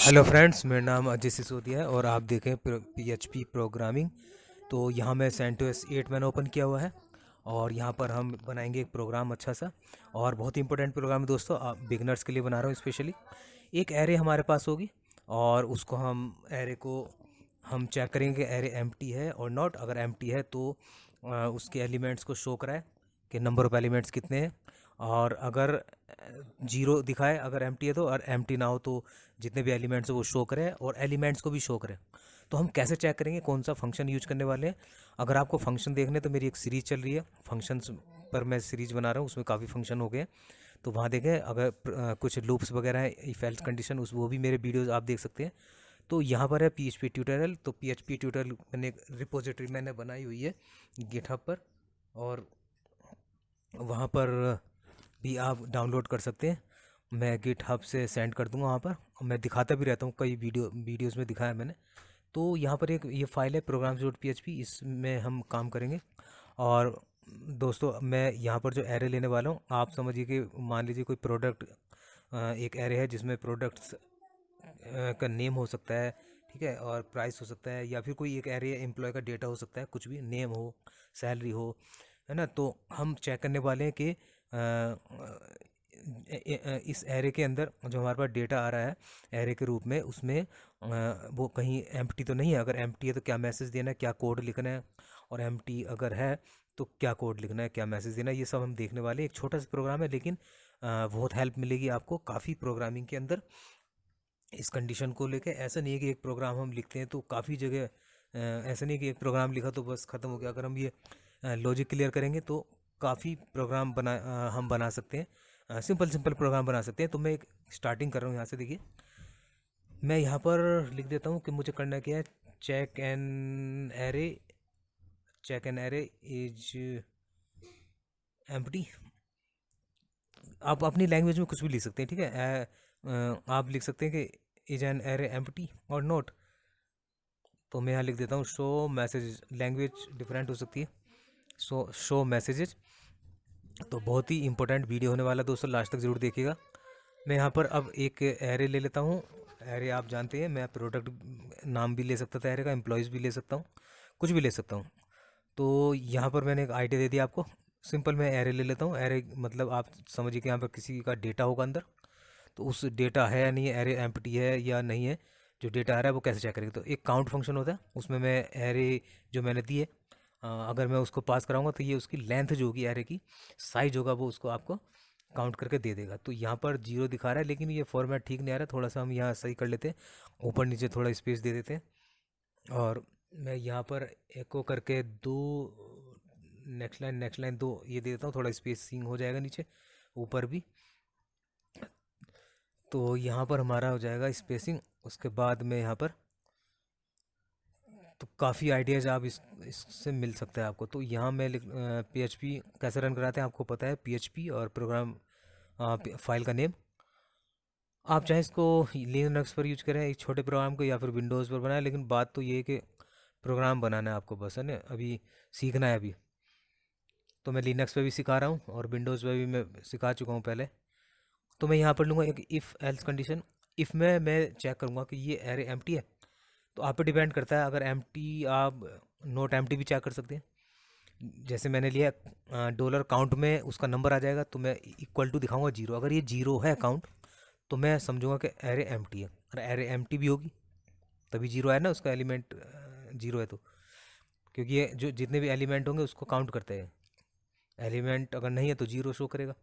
Hello friends, मेरा नाम अजय सिसोदिया है और आप देखें पीएचपी प्रोग्रामिंग। तो यहाँ मैं सेंटोस 8 मैंने ओपन किया हुआ है और यहाँ पर हम बनाएंगे एक प्रोग्राम अच्छा सा और बहुत ही इंपॉर्टेंट प्रोग्राम है दोस्तों। आप बिगनर्स के लिए बना रहा हूँ स्पेशली। एक एरे हमारे पास होगी और उसको एरे को हम चेक करेंगे एरे एम्प्टी है और नॉट। अगर एम्प्टी है तो उसके एलिमेंट्स को शो कराए कि नंबर ऑफ़ एलिमेंट्स कितने हैं। और अगर जीरो दिखाए अगर एम्प्टी है तो, और एम्प्टी ना हो तो जितने भी एलिमेंट्स है वो शो करें और एलिमेंट्स को भी शो करें। तो हम कैसे चेक करेंगे कौन सा फंक्शन यूज करने वाले हैं। अगर आपको फंक्शन देखने तो मेरी एक सीरीज़ चल रही है फंक्शंस पर, मैं सीरीज़ बना रहा हूँ, उसमें काफ़ी फंक्शन हो गए हैं। तो वहाँ देखें अगर कुछ लूप्स वगैरह है, इफ एल्स कंडीशन, उस वो भी मेरे वीडियोज़ आप देख सकते हैं। तो यहाँ पर है पीएचपी ट्यूटोरियल। तो पीएचपी ट्यूटोरियल मैंने एक रिपोजिटरी मैंने बनाई हुई है गिटहब पर, और वहाँ पर भी आप डाउनलोड कर सकते हैं। मैं गिटहब से सेंड कर दूंगा वहाँ पर। मैं दिखाता भी रहता हूँ, कई वीडियोस में दिखाया मैंने। तो यहाँ पर एक ये फाइल है programs dot P H P, इसमें हम काम करेंगे। और दोस्तों मैं यहाँ पर जो एरे लेने वाला हूँ, आप समझिए कि मान लीजिए कोई प्रोडक्ट, एक एरे है जिसमें प्रोडक्ट्स का नेम हो सकता है, ठीक है, और प्राइस हो सकता है, या फिर कोई एक एरे एम्प्लॉय का डेटा हो सकता है, कुछ भी नेम हो, सैलरी हो, है ना। तो हम चेक करने वाले हैं कि इस एरे के अंदर जो हमारे पास डेटा आ रहा है एरे के रूप में, उसमें वो कहीं एम्प्टी तो नहीं है। अगर एम्प्टी है तो क्या मैसेज देना है, क्या कोड लिखना है, और एम्प्टी अगर है तो क्या कोड लिखना है, क्या मैसेज देना है, ये सब हम देखने वाले हैं। एक छोटा सा प्रोग्राम है लेकिन बहुत हेल्प मिलेगी आपको काफ़ी प्रोग्रामिंग के अंदर इस कंडीशन को लेके। ऐसा नहीं है कि एक प्रोग्राम हम लिखते हैं तो काफ़ी जगह ऐसा नहीं है कि एक प्रोग्राम लिखा तो बस ख़त्म हो गया। अगर हम ये लॉजिक क्लियर करेंगे तो काफ़ी प्रोग्राम हम बना सकते हैं, सिंपल सिंपल प्रोग्राम बना सकते हैं। तो मैं एक स्टार्टिंग कर रहा हूँ यहाँ से। देखिए मैं यहाँ पर लिख देता हूँ कि मुझे करना क्या है। Check an array, check an array is empty. आप अपनी लैंग्वेज में कुछ भी लिख सकते हैं, ठीक है। आप लिख सकते हैं कि इज एन एरे एम्प्टी और नोट। तो मैं यहाँ लिख देता हूँ शो मैसेजेस। लैंग्वेज डिफरेंट हो सकती है। Show messages. तो बहुत ही इंपॉर्टेंट वीडियो होने वाला है दोस्तों, लास्ट तक ज़रूर देखिएगा। मैं यहाँ पर अब एक एरे ले लेता हूँ। एरे आप जानते हैं, मैं प्रोडक्ट नाम भी ले सकता था एरे का, एम्प्लॉयज़ भी ले सकता हूँ, कुछ भी ले सकता हूँ। तो यहाँ पर मैंने एक आइडिया दे दिया आपको। सिंपल मैं एरे ले लेता हूँ। एरे मतलब आप समझिए कि यहाँ पर किसी का डेटा होगा अंदर, तो उस डेटा है या नहीं है, एरे एम्प्टी है या नहीं है, जो डेटा आ रहा है वो कैसे चेक करेंगे। तो एक काउंट फंक्शन होता है, उसमें मैं एरे जो मैंने दी है, अगर मैं उसको पास कराऊंगा तो ये उसकी लेंथ जो होगी एरे की, साइज होगा, वो उसको आपको काउंट करके दे देगा। तो यहाँ पर जीरो दिखा रहा है लेकिन ये फॉर्मेट ठीक नहीं आ रहा है, थोड़ा सा हम यहाँ सही कर लेते हैं, ऊपर नीचे थोड़ा स्पेस दे देते हैं। और मैं यहाँ पर एको करके दो, नेक्स्ट लाइन दो ये दे देता हूँ, थोड़ा स्पेसिंग हो जाएगा नीचे ऊपर भी। तो यहाँ पर हमारा हो जाएगा स्पेसिंग। उसके बाद में यहाँ पर तो काफ़ी आइडियाज़ आप इससे मिल सकता है आपको। तो यहाँ मैं पीएचपी कैसे रन कराते हैं आपको पता है, पीएचपी और प्रोग्राम फाइल का नेम। आप चाहे इसको लिनक्स पर यूज करें एक छोटे प्रोग्राम को, या फिर विंडोज़ पर बनाएं, लेकिन बात तो ये है कि प्रोग्राम बनाना है आपको, बस है ना, अभी सीखना है अभी। तो मैं लिनक्स पे भी सिखा रहा हूँ और विंडोज़ पे भी मैं सिखा चुका हूँ पहले। तो मैं यहाँ पर लूँगा एक इफ़ एल्स कंडीशन। इफ़ में मैं चेक करूँगा कि ये एरे एम्प्टी है। तो आप पे डिपेंड करता है, अगर एम्प्टी आप नोट एम्प्टी भी चेक कर सकते हैं। जैसे मैंने लिया डॉलर काउंट में उसका नंबर आ जाएगा तो मैं इक्वल टू दिखाऊंगा जीरो। अगर ये जीरो है काउंट तो मैं समझूंगा कि एरे एम्प्टी है। अगर एरे एम्प्टी भी होगी तभी जीरो है ना, उसका एलिमेंट जीरो है तो, क्योंकि ये जो जितने भी एलिमेंट होंगे उसको काउंट करते हैं। एलिमेंट अगर नहीं है तो जीरो शो करेगा।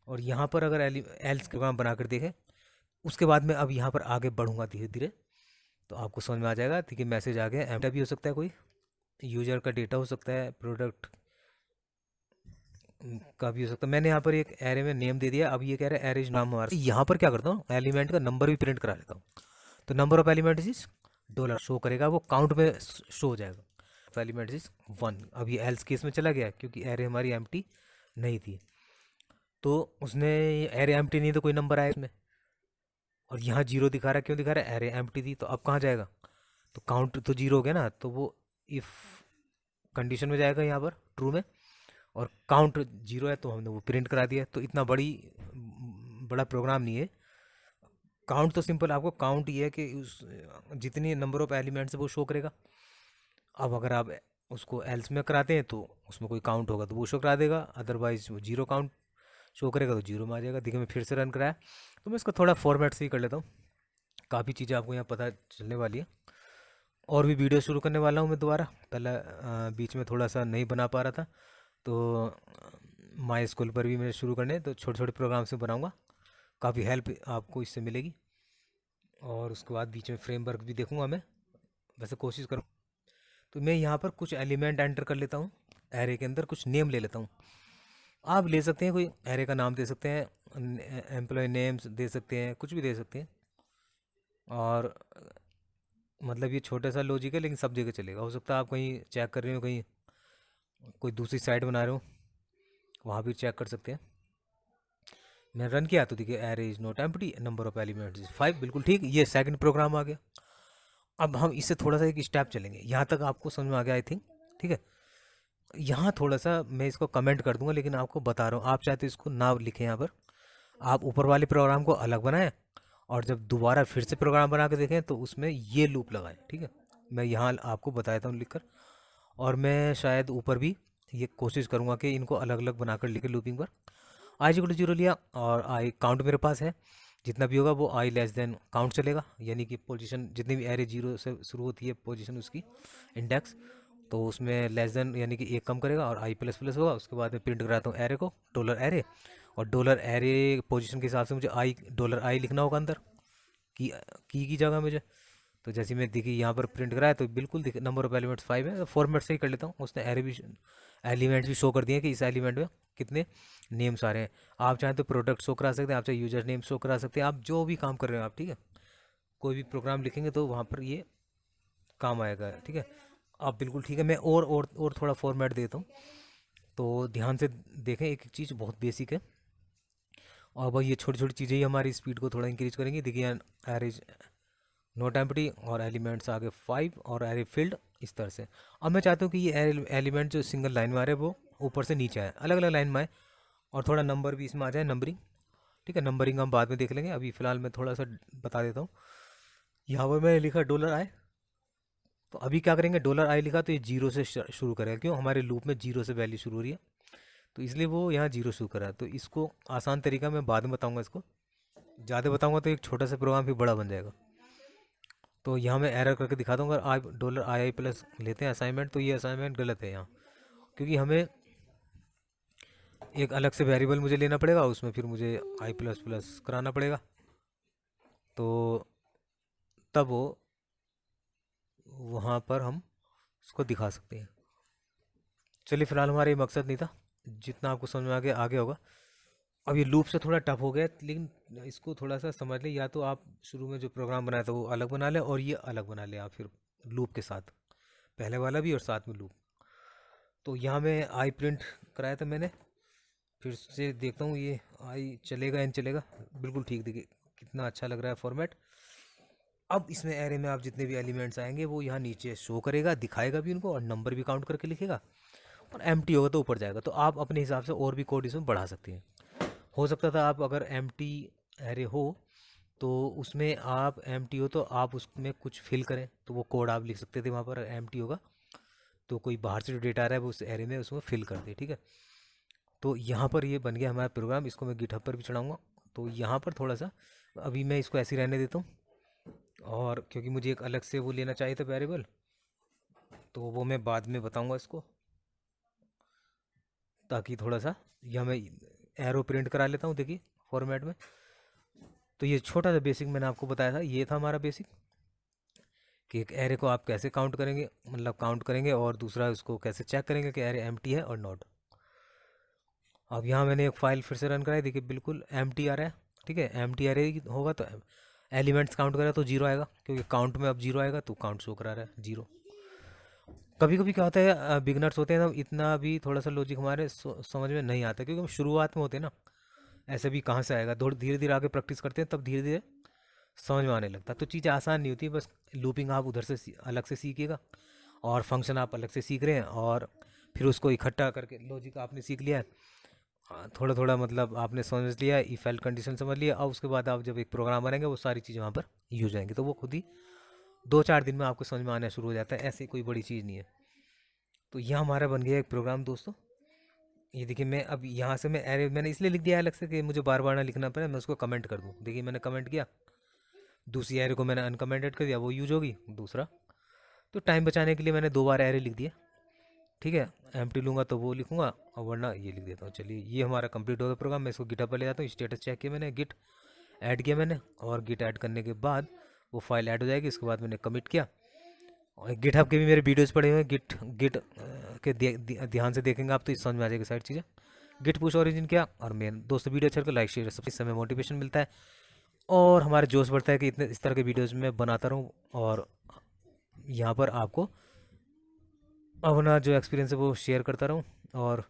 और यहाँ पर अगर एल्स प्रोग्राम बना कर देखें, उसके बाद मैं अब यहाँ पर आगे बढ़ूँगा धीरे धीरे, तो आपको समझ में आ जाएगा। ठीक है, मैसेज आ गया। एम्प्टी भी हो सकता है, कोई यूजर का डेटा हो सकता है, प्रोडक्ट का भी हो सकता है। मैंने यहाँ पर एक एरे में नेम दे दिया। अब ये कह रहा है एरेज नाम हमारा। यहाँ पर क्या करता हूँ, एलिमेंट का नंबर भी प्रिंट करा लेता हूँ। तो number of element is dollar show करेगा, वो काउंट में शो हो जाएगा। Element is one. अब ये एल्स केस में चला गया क्योंकि एरे हमारी एम्प्टी नहीं थी। तो उसने एरे एम्प्टी नहीं तो कोई नंबर आया इसमें, और यहाँ जीरो दिखा रहा है। क्यों दिखा रहा है, एरे एम्प्टी थी। तो अब कहाँ जाएगा, तो काउंट तो जीरो हो गया ना, तो वो इफ़ कंडीशन में जाएगा यहाँ पर ट्रू में, और काउंट जीरो है तो हमने वो प्रिंट करा दिया। तो इतना बड़ा प्रोग्राम नहीं है, काउंट तो सिंपल, आपको काउंट ये है कि उस जितनी नंबर ऑफ एलिमेंट्स है वो शो करेगा। अब अगर आप उसको एल्स में कराते हैं तो उसमें कोई काउंट होगा तो वो शो करा देगा, अदरवाइज वो जीरो काउंट शो करेगा तो जीरो में आ जाएगा। देखिए मैं फिर से रन कराया, तो मैं इसको थोड़ा फॉर्मेट से ही कर लेता हूँ, काफ़ी चीज़ें आपको यहाँ पता चलने वाली है। और भी वीडियो शुरू करने वाला हूँ मैं दोबारा, पहले बीच में थोड़ा सा नहीं बना पा रहा था, तो माई स्कूल पर भी मैं शुरू करने, तो छोटे छोटे प्रोग्राम से बनाऊँगा, काफ़ी हेल्प आपको इससे मिलेगी। और उसके बाद बीच में फ्रेमवर्क भी देखूँगा मैं, वैसे कोशिश करूँ। तो मैं यहाँ पर कुछ एलिमेंट एंटर कर लेता हूँ, एरे के अंदर कुछ नेम ले लेता हूँ। आप ले सकते हैं, कोई एरे का नाम दे सकते हैं, एम्प्लॉय नेम्स दे सकते हैं, कुछ भी दे सकते हैं। और मतलब ये छोटा सा लॉजिक है लेकिन सब जगह चलेगा। हो सकता है आप कहीं चेक कर रहे हो, कहीं कोई दूसरी साइट बना रहे हो, वहाँ भी चेक कर सकते हैं। मैं रन किया तो देखिए array is not empty, number of elements is 5, बिल्कुल ठीक। ये सेकंड प्रोग्राम आ गया। अब हम इससे थोड़ा सा एक स्टेप चलेंगे, यहाँ तक आपको समझ में आ गया आई थिंक, ठीक है। यहाँ थोड़ा सा मैं इसको कमेंट कर दूंगा, लेकिन आपको बता रहा हूँ, आप चाहते इसको ना लिखें यहाँ पर, आप ऊपर वाले प्रोग्राम को अलग बनाएं और जब दोबारा फिर से प्रोग्राम बना के देखें तो उसमें ये लूप लगाएं, ठीक है। मैं यहाँ आपको बताया था लिखकर, और मैं शायद ऊपर भी ये कोशिश करूँगा कि इनको अलग अलग बनाकर लिखे लूपिंग पर। आई इक्वल टू जीरो लिया और आई काउंट मेरे पास है, जितना भी होगा वो आई लेस देन काउंट चलेगा, यानी कि पोजीशन जितनी भी एरे जीरो से शुरू होती है पोजीशन उसकी इंडेक्स, तो उसमें लेस देन यानी कि एक कम करेगा और आई प्लस प्लस होगा। उसके बाद मैं प्रिंट कराता हूँ एरे को, डॉलर एरे, और डॉलर एरे पोजीशन के हिसाब से मुझे आई डॉलर आई लिखना होगा अंदर की जगह मुझे। तो जैसे मैं देखिए यहाँ पर प्रिंट कराया तो बिल्कुल देखिए नंबर ऑफ एलिमेंट्स 5 है, फॉर्मेट से ही कर लेता हूँ। उसने एरे भी एलिमेंट्स भी शो कर दिए कि इस एलिमेंट में कितने नेम्स आ रहे हैं। आप चाहें तो प्रोडक्ट शो करा सकते हैं, आप चाहे यूजर नेम शो करा सकते हैं, आप जो भी काम कर रहे हो आप, ठीक है। कोई भी प्रोग्राम लिखेंगे तो वहाँ पर ये काम आएगा, ठीक है। आप बिल्कुल ठीक है। मैं और थोड़ा फॉर्मेट देता हूँ, तो ध्यान से देखें, एक चीज़ बहुत बेसिक है और भाई ये छोटी छोटी चीज़ें ही हमारी स्पीड को थोड़ा इंक्रीज करेंगी। देखिए एरेज नोट एम्प्टी और एलिमेंट्स आगे 5 और एरे फील्ड इस तरह से। अब मैं चाहता हूँ कि ये एलिमेंट जो सिंगल लाइन में आ रहे हैं वो ऊपर से नीचे आए, अलग अलग लाइन में आए, और थोड़ा नंबर भी इसमें आ जाए, नंबरिंग, ठीक है। नंबरिंग हम बाद में देख लेंगे, अभी फ़िलहाल मैं थोड़ा सा बता देता हूँ। यहाँ पर मैंने लिखा डॉलर आई, तो अभी क्या करेंगे, डॉलर आई लिखा तो ये जीरो से शुरू करेगा, क्यों, हमारे लूप में जीरो से वैल्यू शुरू हो रही है, तो इसलिए वो यहाँ जीरो शुरू करा है। तो इसको आसान तरीका मैं बाद में बताऊँगा, इसको ज़्यादा बताऊँगा तो एक छोटा सा प्रोग्राम भी बड़ा बन जाएगा। तो यहाँ मैं एरर करके दिखा दूँगा, आई डॉलर आई आई प्लस लेते हैं असाइनमेंट, तो ये असाइनमेंट गलत है यहाँ, क्योंकि हमें एक अलग से वेरिएबल मुझे लेना पड़ेगा, उसमें फिर मुझे आई प्लस प्लस कराना पड़ेगा, तो तब वो वहाँ पर हम उसको दिखा सकते हैं। चलिए फिलहाल हमारा ये मकसद नहीं था, जितना आपको समझ में आगे होगा। अब ये लूप से थोड़ा टफ हो गया, लेकिन इसको थोड़ा सा समझ ले, या तो आप शुरू में जो प्रोग्राम बनाया था वो अलग बना लें और ये अलग बना लें आप, फिर लूप के साथ, पहले वाला भी और साथ में लूप। तो यहाँ में आई प्रिंट कराया था मैंने, फिर से देखता हूँ ये आई चलेगा या नहीं चलेगा, बिल्कुल ठीक, देखिए कितना अच्छा लग रहा है फॉर्मेट। अब इसमें एरे में आप जितने भी एलिमेंट्स आएंगे वो यहाँ नीचे शो करेगा, दिखाएगा भी उनको, और नंबर भी काउंट करके लिखेगा, और एम्प्टी होगा तो ऊपर जाएगा। तो आप अपने हिसाब से और भी कोड इसमें बढ़ा सकते हैं। हो सकता था आप अगर एम्प्टी एरे हो तो उसमें आप एम्प्टी हो तो आप उसमें कुछ फिल करें, तो वो कोड आप लिख सकते थे वहाँ पर, एम्प्टी होगा तो कोई बाहर से जो डेटा आ रहा है वो उस एरे में उसमें फिल कर दे, ठीक है। तो यहाँ पर ये बन गया हमारा प्रोग्राम, इसको मैं गिटहब पर भी चढ़ाऊँगा। तो यहाँ पर थोड़ा सा अभी मैं इसको ऐसे ही रहने देता हूँ, और क्योंकि मुझे एक अलग से वो लेना चाहिए था वेरिएबल, तो वो मैं बाद में बताऊँगा इसको, ताकि थोड़ा सा यहाँ मैं एरो प्रिंट करा लेता हूँ, देखिए फॉर्मेट में। तो ये छोटा सा बेसिक मैंने आपको बताया था, ये था हमारा बेसिक, कि एक एरे को आप कैसे काउंट करेंगे, मतलब काउंट करेंगे, और दूसरा उसको कैसे चेक करेंगे कि एरे एम्प्टी है और नॉट। अब यहाँ मैंने एक फ़ाइल फिर से रन कराई, देखिए बिल्कुल एम्प्टी आ रहा है, ठीक है। एम्प्टी एरे होगा तो एलिमेंट्स काउंट करेगा तो जीरो आएगा, क्योंकि काउंट में अब जीरो आएगा तो काउंट शो करा रहा है जीरो। कभी कभी क्या होता है, बिगनर्स होते हैं, तब इतना भी थोड़ा सा लॉजिक हमारे समझ में नहीं आता, क्योंकि हम शुरुआत में होते हैं ना, ऐसे भी कहाँ से आएगा, थोड़ी धीरे धीरे आगे प्रैक्टिस करते हैं तब धीरे धीरे समझ में आने लगता है। तो चीज़ें आसान नहीं होती, बस लूपिंग आप उधर से अलग से सीखिएगा, और फंक्शन आप अलग से सीख रहे हैं, और फिर उसको इकट्ठा करके लॉजिक आपने सीख लिया है, थोड़ा थोड़ा मतलब आपने समझ लिया, इफ एल्स कंडीशन समझ लिया। अब उसके बाद आप जब एक प्रोग्राम बनाएंगे वो सारी चीज़ें वहाँ पर यूज आएंगी, तो वो खुद ही 2-4 दिन में आपको समझ में आना शुरू हो जाता है, ऐसी कोई बड़ी चीज़ नहीं है। तो यह हमारा बन गया एक प्रोग्राम दोस्तों। ये देखिए, मैं अब यहाँ से मैं एरे मैंने इसलिए लिख दिया है अलग से कि मुझे बार बार ना लिखना पड़े, मैं उसको कमेंट कर दूँ। देखिए मैंने कमेंट किया, दूसरी एरे को मैंने अनकमेंटेड कर दिया, वो यूज होगी दूसरा। तो टाइम बचाने के लिए मैंने 2 बार एरे लिख दिया, ठीक है। एम्प्टी लूँगा तो वो लिखूँगा, और वरना ये लिख देता हूँ। चलिए ये हमारा कंप्लीट हो गया प्रोग्राम। मैं इसको गिटहब पर ले जाता हूँ, स्टेटस चेक किया मैंने, गिट ऐड किया मैंने, और गिट ऐड करने के बाद वो फाइल ऐड हो जाएगी। इसके बाद मैंने कमिट किया। और गिटहब के भी मेरे वीडियोज़ पड़े हुए हैं, गिट गिट के ध्यान से देखेंगे आप तो इस समझ में आ जाएगी सारी चीज़ें। गिट पुश ओरिजिन किया, और मेन दोस्तों वीडियो अच्छा लगा लाइक शेयर सबसे, समय मोटिवेशन मिलता है और हमारा जोश बढ़ता है कि इतने इस तरह के वीडियोज़ मैं बनाता रहूँ, और यहाँ पर आपको अपना जो एक्सपीरियंस है वो शेयर करता रहूँ। और